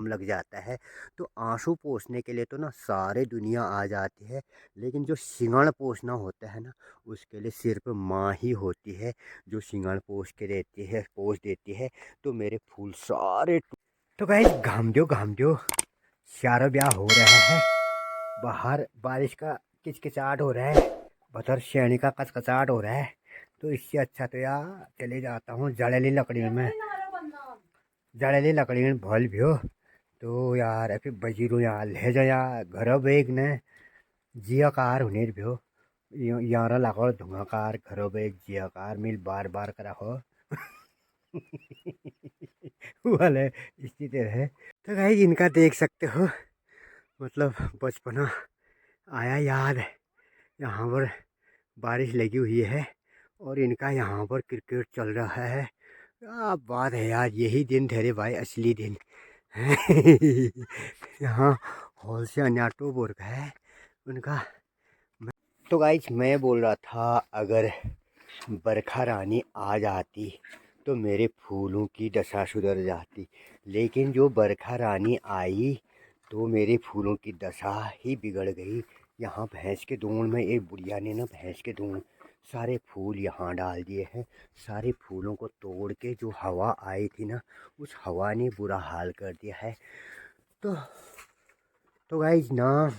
लग जाता है। तो आंसू पोंछने के लिए तो ना सारे दुनिया आ जाती है, लेकिन जो सिंगाड़ पोंछना होता है ना, उसके लिए सिर्फ माँ ही होती है जो सिंगाड़ पोंछ देती है। तो मेरे फूल सारे तो गाइस घाम दो सारा ब्याह हो रहा है। बाहर बारिश का किचकिचाहट हो रहा है, भतर शेणी का कचकचाहट हो रहा है। तो इससे अच्छा तो यार चले जाता हूँ जड़ेली लकड़ी में भल भी हो। तो यार फिर बजीरो यार ले जा यार घर बेग ने जियाकार होने भी हो। यार लागो धुआंकार घर बेग जियाकार मिल बार बार करा हो। वाले स्थिति है। तो भाई इनका देख सकते हो, मतलब बचपना आया याद। यहाँ पर बारिश लगी हुई है और इनका यहाँ पर क्रिकेट चल रहा है। क्या बात है यार, यही दिन थे भाई, असली दिन। यहाँ हॉल से अन्याटो बोल रहा है उनका। तो गाइज मैं बोल रहा था, अगर बरखा रानी आ जाती तो मेरे फूलों की दशा सुधर जाती। लेकिन जो बरखा रानी आई तो मेरे फूलों की दशा ही बिगड़ गई। यहाँ भैंस के दूध में एक बुढ़िया ने ना भैंस के दूध सारे फूल यहाँ डाल दिए हैं। सारे फूलों को तोड़ के जो हवा आई थी ना, उस हवा ने बुरा हाल कर दिया है। तो गाइज ना,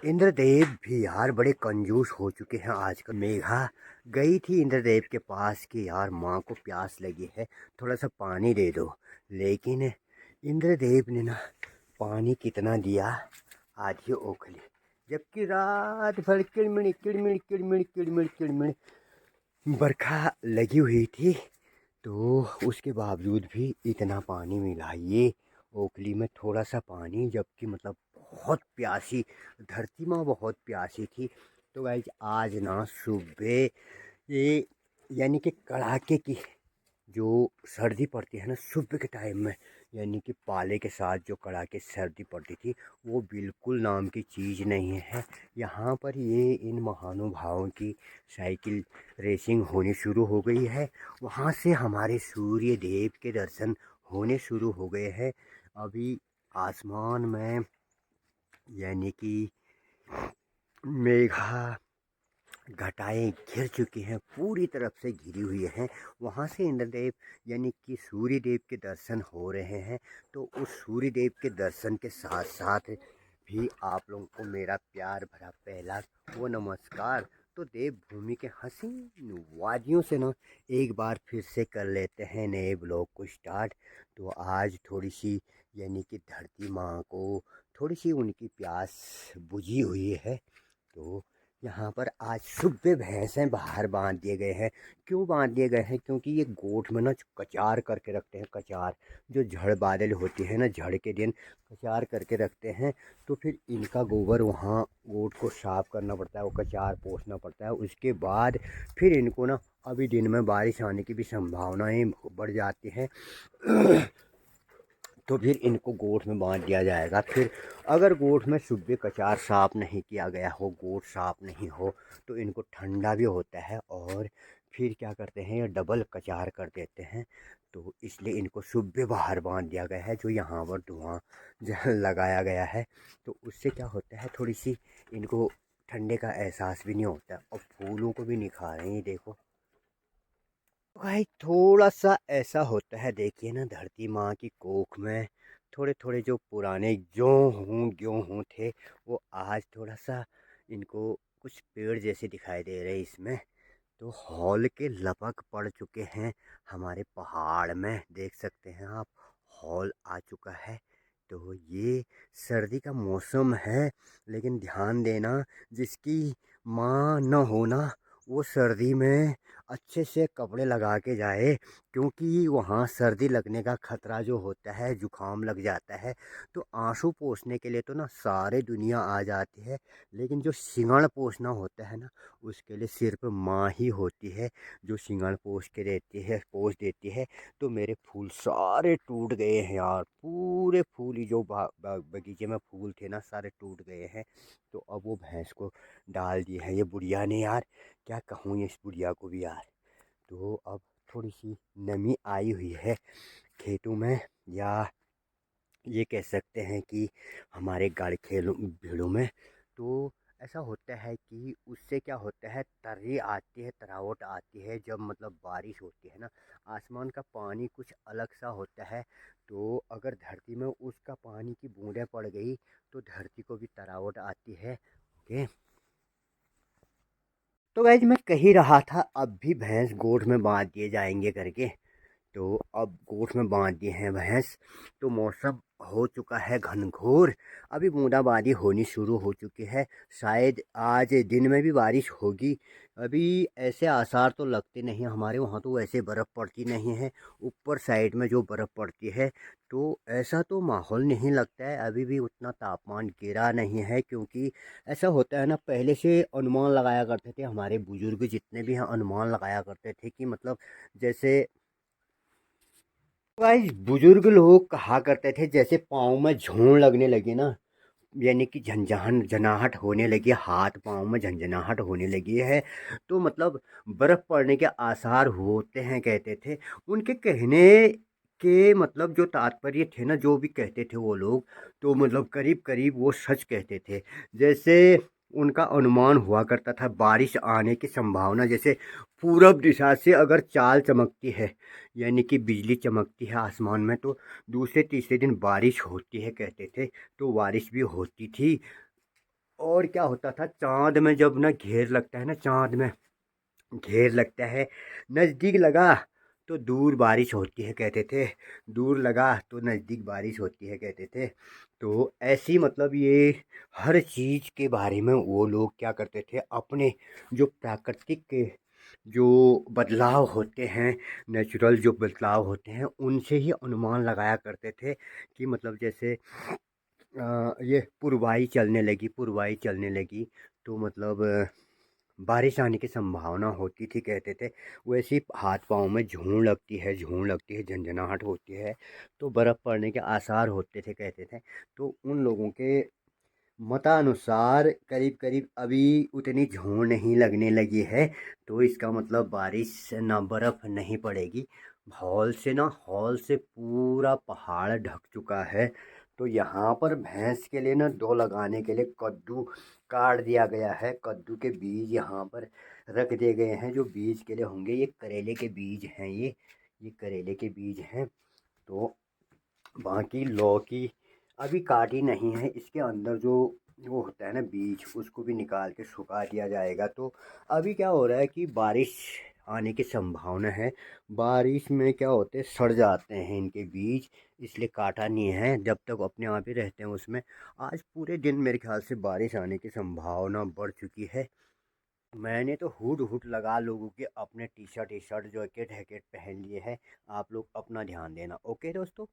इंद्रदेव भी यार बड़े कंजूस हो चुके हैं आजकल। मेघा गई थी इंद्रदेव के पास कि यार माँ को प्यास लगी है, थोड़ा सा पानी दे दो। लेकिन इंद्रदेव ने ना पानी कितना दिया, आधी ओखली, जबकि रात भर किड़मिड़ किड़मिड़ किड़मिड़ किड़मिड़ किड़मिड़ बरखा लगी हुई थी। तो उसके बावजूद भी इतना पानी मिला ये ओखली में, थोड़ा सा पानी, जबकि मतलब बहुत प्यासी धरती माँ बहुत प्यासी थी। तो गाइज आज ना सुबह ये यानी कि कड़ाके की जो सर्दी पड़ती है ना सुबह के टाइम में, यानी कि पाले के साथ जो कड़ाके सर्दी पड़ती थी, वो बिल्कुल नाम की चीज़ नहीं है। यहाँ पर ये इन महानुभावों की साइकिल रेसिंग होनी शुरू हो गई है। वहाँ से हमारे सूर्य देव के दर्शन होने शुरू हो गए हैं। अभी आसमान में यानी कि मेघा घटाएं घिर चुकी हैं, पूरी तरफ से घिरी हुई हैं। वहाँ से इंद्रदेव यानी कि सूर्य देव के दर्शन हो रहे हैं। तो उस सूर्य देव के दर्शन के साथ साथ भी आप लोगों को मेरा प्यार भरा पहला वो नमस्कार। तो देवभूमि के हसीन वादियों से ना एक बार फिर से कर लेते हैं नए ब्लॉग को स्टार्ट। तो आज थोड़ी सी यानी कि धरती माँ को थोड़ी सी उनकी प्यास बुझी हुई है। तो यहाँ पर आज सुबह भैंसें बाहर बांध दिए गए हैं। क्यों बांध दिए गए हैं? क्योंकि ये गोठ में ना कचार करके रखते हैं। कचार जो झड़ बादल होती है ना, झड़ के दिन कचार करके रखते हैं। तो फिर इनका गोबर वहाँ गोठ को साफ करना पड़ता है, वो कचार पोंछना पड़ता है। उसके बाद फिर इनको ना अभी दिन में बारिश आने की भी संभावनाएं बढ़ जाती हैं। तो फिर इनको गोठ में बांध दिया जाएगा। फिर अगर गोठ में सुबह कचार साफ़ नहीं किया गया हो, गोठ साफ़ नहीं हो, तो इनको ठंडा भी होता है और फिर क्या करते हैं, ये डबल कचार कर देते हैं। तो इसलिए इनको सुबह बाहर बांध दिया गया है, जो यहाँ पर धुआं लगाया गया है। तो उससे क्या होता है, थोड़ी सी इनको ठंडे का एहसास भी नहीं होता और फूलों को भी निखार रहे हैं। देखो भाई, थोड़ा सा ऐसा होता है, देखिए ना धरती माँ की कोख में थोड़े थोड़े जो पुराने गेहूँ थे, वो आज थोड़ा सा इनको कुछ पेड़ जैसे दिखाई दे रहे हैं इसमें। तो हॉल के लपक पड़ चुके हैं हमारे पहाड़ में, देख सकते हैं आप, हॉल आ चुका है। तो ये सर्दी का मौसम है, लेकिन ध्यान देना, जिसकी माँ न होना वो सर्दी में अच्छे से कपड़े लगा के जाए, क्योंकि वहाँ सर्दी लगने का खतरा जो होता है, जुकाम लग जाता है। तो आंसू पोंछने के लिए तो ना सारे दुनिया आ जाती है, लेकिन जो सिंगाड़ पोंछना होता है ना, उसके लिए सिर्फ माँ ही होती है जो सिंगाड़ पोंछ देती है। तो मेरे फूल सारे टूट गए हैं यार, पूरे फूल ही जो बगीचे में फूल थे ना, सारे टूट गए हैं। तो अब वो भैंस को डाल दिए हैं ये बुढ़िया ने यार, क्या कहूँ इस बुढ़िया को भी यार। तो अब थोड़ी सी नमी आई हुई है खेतों में, या ये कह सकते हैं कि हमारे गाड़ी खेलों भीड़ों में। तो ऐसा होता है कि उससे क्या होता है, तर्री आती है, तरावट आती है जब मतलब बारिश होती है ना। आसमान का पानी कुछ अलग सा होता है। तो अगर धरती में उसका पानी की बूंदें पड़ गई तो धरती को भी तरावट आती है। ओके। तो गाइज मैं कह ही रहा था अब भी भैंस गोठ में बांध दिए जाएंगे करके। तो अब गोठ में बांध दिए हैं भैंस। तो मौसम हो चुका है घनघोर। अभी बूंदाबांदी होनी शुरू हो चुकी है। शायद आज दिन में भी बारिश होगी। अभी ऐसे आसार तो लगते नहीं, हमारे वहाँ तो वैसे बर्फ़ पड़ती नहीं है। ऊपर साइड में जो बर्फ़ पड़ती है तो ऐसा तो माहौल नहीं लगता है। अभी भी उतना तापमान गिरा नहीं है, क्योंकि ऐसा होता है ना, पहले से अनुमान लगाया करते थे हमारे बुजुर्ग जितने भी हैं, अनुमान लगाया करते थे कि मतलब जैसे गाइस बुजुर्ग लोग कहा करते थे जैसे पाँव में झून लगने लगी ना, यानी कि झंझनाहट होने लगी, हाथ पाँव में झंझनाहट होने लगी है, तो मतलब बर्फ पड़ने के आसार होते हैं कहते थे। उनके कहने के मतलब जो तात्पर्य थे ना, जो भी कहते थे वो लोग, तो मतलब करीब करीब वो सच कहते थे। जैसे उनका अनुमान हुआ करता था बारिश आने की संभावना, जैसे पूरब दिशा से अगर चाल चमकती है, यानी कि बिजली चमकती है आसमान में, तो दूसरे तीसरे दिन बारिश होती है कहते थे। तो बारिश भी होती थी। और क्या होता था, चांद में जब ना घेर लगता है ना, चांद में घेर लगता है, नज़दीक लगा तो दूर बारिश होती है कहते थे, दूर लगा तो नज़दीक बारिश होती है कहते थे। तो ऐसी मतलब ये हर चीज़ के बारे में वो लोग क्या करते थे, अपने जो प्राकृतिक के जो बदलाव होते हैं, नेचुरल जो बदलाव होते हैं, उनसे ही अनुमान लगाया करते थे कि मतलब जैसे ये पुरवाई चलने लगी तो मतलब बारिश आने की संभावना होती थी कहते थे। वैसे ही हाथ पाँव में झूण लगती है, झंझनाहट होती है, तो बर्फ़ पड़ने के आसार होते थे कहते थे। तो उन लोगों के मतानुसार करीब करीब अभी उतनी झूण नहीं लगने लगी है, तो इसका मतलब बारिश ना बर्फ़ नहीं पड़ेगी। हॉल से पूरा पहाड़ ढक चुका है। तो यहाँ पर भैंस के लिए ना दो लगाने के लिए कद्दू काट दिया गया है। कद्दू के बीज यहाँ पर रख दिए गए हैं, जो बीज के लिए होंगे। ये करेले के बीज हैं, ये करेले के बीज हैं। तो बाकी लौकी अभी काटी नहीं है, इसके अंदर जो वो होता है ना बीज, उसको भी निकाल के सुखा दिया जाएगा। तो अभी क्या हो रहा है कि बारिश आने की संभावना है। बारिश में क्या होते हैं, सड़ जाते हैं इनके बीज, इसलिए काटा नहीं है, जब तक अपने आप ही रहते हैं उसमें। आज पूरे दिन मेरे ख्याल से बारिश आने की संभावना बढ़ चुकी है। मैंने तो हुड हुड लगा लोगों के अपने टी शर्ट जैकेट हैकेट पहन लिए हैं। आप लोग अपना ध्यान देना। ओके दोस्तों।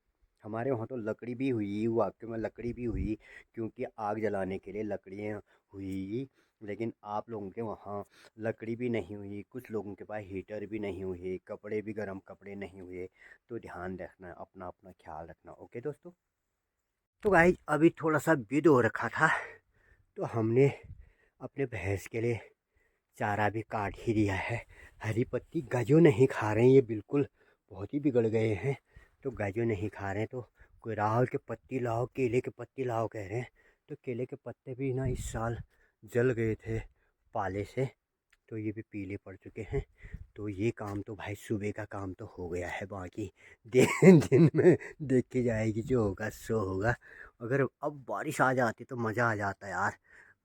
हमारे वहाँ तो लकड़ी भी हुई, वाकई में लकड़ी भी हुई, क्योंकि आग जलाने के लिए लकड़ियाँ हुई। लेकिन आप लोगों के वहाँ लकड़ी भी नहीं हुई, कुछ लोगों के पास हीटर भी नहीं हुए, कपड़े भी गर्म कपड़े नहीं हुए। तो ध्यान रखना, अपना अपना ख्याल रखना। ओके दोस्तों। तो गाइस अभी थोड़ा सा विद हो रखा था, तो हमने अपने भैंस के लिए चारा भी काट ही दिया है। हरी पत्ती गाजर नहीं खा रहे हैं, ये बिल्कुल बहुत ही बिगड़ गए हैं। तो गाजर नहीं खा रहे हैं, तो कोई राहुल के पत्ती लाओ, केले के पत्ती लाओ कह रहे हैं। तो केले के पत्ते भी ना इस साल जल गए थे पाले से, तो ये भी पीले पड़ चुके हैं। तो ये काम तो भाई सुबह का काम तो हो गया है, बाकी दिन में देखी जाएगी, जो होगा सो होगा। अगर अब बारिश आ जाती तो मज़ा आ जाता यार।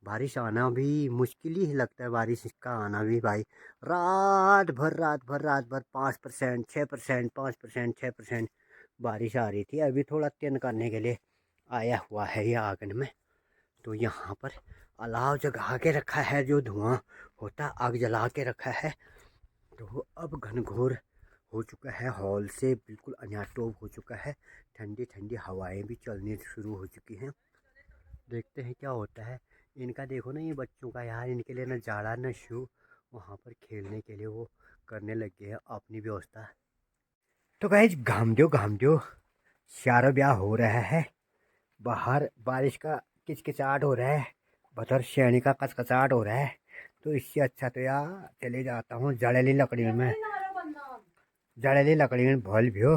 बारिश आना भी मुश्किल ही लगता है, बारिश का आना भी भाई। रात भर 5%, 6%, 5%, 6% बारिश आ रही थी। अभी थोड़ा तेन करने के लिए आया हुआ है ये आंगन में। तो यहाँ पर अलाव जगा के रखा है, जो धुआं होता आग जला के रखा है। तो अब घनघोर हो चुका है, हॉल से बिल्कुल अनियाटोप हो चुका है। ठंडी ठंडी हवाएं भी चलनी शुरू हो चुकी हैं। देखते हैं क्या होता है। इनका देखो ना, ये बच्चों का यार, इनके लिए ना जाड़ा ना शू, वहाँ पर खेलने के लिए वो करने लग गए हैं अपनी व्यवस्था। तो गाइस घाम दो सारा ब्याह हो रहा है। बाहर बारिश का किचकिचाहट हो रहा है, बतर शैनी का कचकचाहट हो रहा है। तो इससे अच्छा तो यार चले जाता हूँ जड़ेली लकड़ी में, जड़ेली लकड़ी में भल भी हो,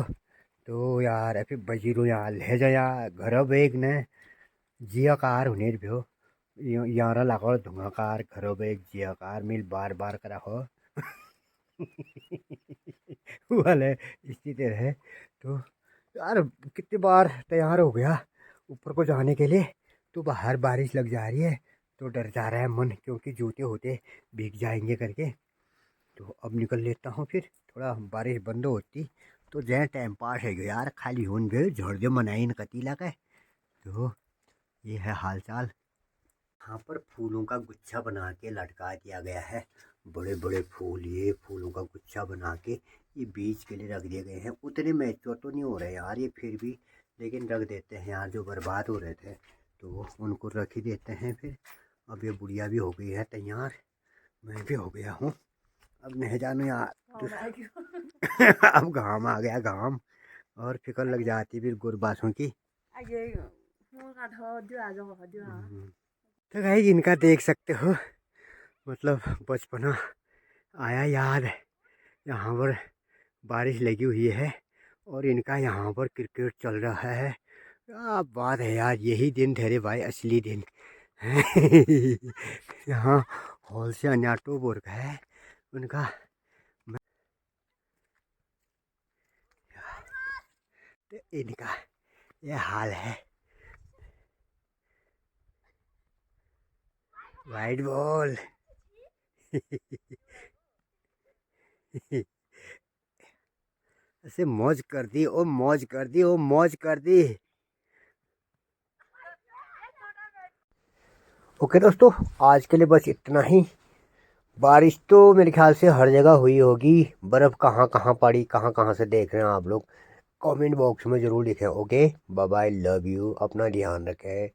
तो यार अभी बजीरो यार ले जा यार घर बेग ने जियाकार हुने भ्यो यारा लागो धुआकार घर बेग जियाकार मिल बार बार करा हो वाले स्थिति है। तो यार कितनी बार तैयार हो गया ऊपर को जाने के लिए, तो बाहर बारिश लग जा रही है तो डर जा रहा है मन, क्योंकि जूते होते भीग जाएंगे करके। तो अब निकल लेता हूँ, फिर थोड़ा बारिश बंद होती तो जै टाइम पास है यार, खाली होन गए झड़ जो मनाई न कतीला का। तो ये है हाल चाल। यहाँ पर फूलों का गुच्छा बना के लटका दिया गया है, बड़े बड़े फूल, ये फूलों का गुच्छा बना के ये बीज के लिए रख दिए गए हैं। उतने मैच्योर तो नहीं हो रहे यार ये फिर भी, लेकिन रख देते हैं यार, जो बर्बाद हो रहे थे तो उनको रख ही देते हैं। फिर अब ये बुढ़िया भी हो गई है तैयार, मैं भी हो गया हूँ, अब नहीं जानू यार अब घाम आ गया घाम, और फिक्र लग जाती फिर गुरबासों की। तो भाई इनका देख सकते हो, मतलब बचपना आया याद। यहाँ पर बारिश लगी हुई है और इनका यहाँ पर क्रिकेट चल रहा है। क्या बात है यार, यही दिन थे रे भाई, असली दिन यहाँ हॉल से अन्याटो बोर्ग है उनका। तो इनका ये हाल है। वाइट बॉल ऐसे मौज कर दी ओ मौज कर दी ओ मौज कर दी। ओके दोस्तों, आज के लिए बस इतना ही। बारिश तो मेरे ख्याल से हर जगह हुई होगी, बर्फ़ कहाँ कहाँ पड़ी, कहाँ कहाँ से देख रहे हैं आप लोग, कमेंट बॉक्स में ज़रूर लिखें। Okay bye bye, love you, अपना ध्यान रखें।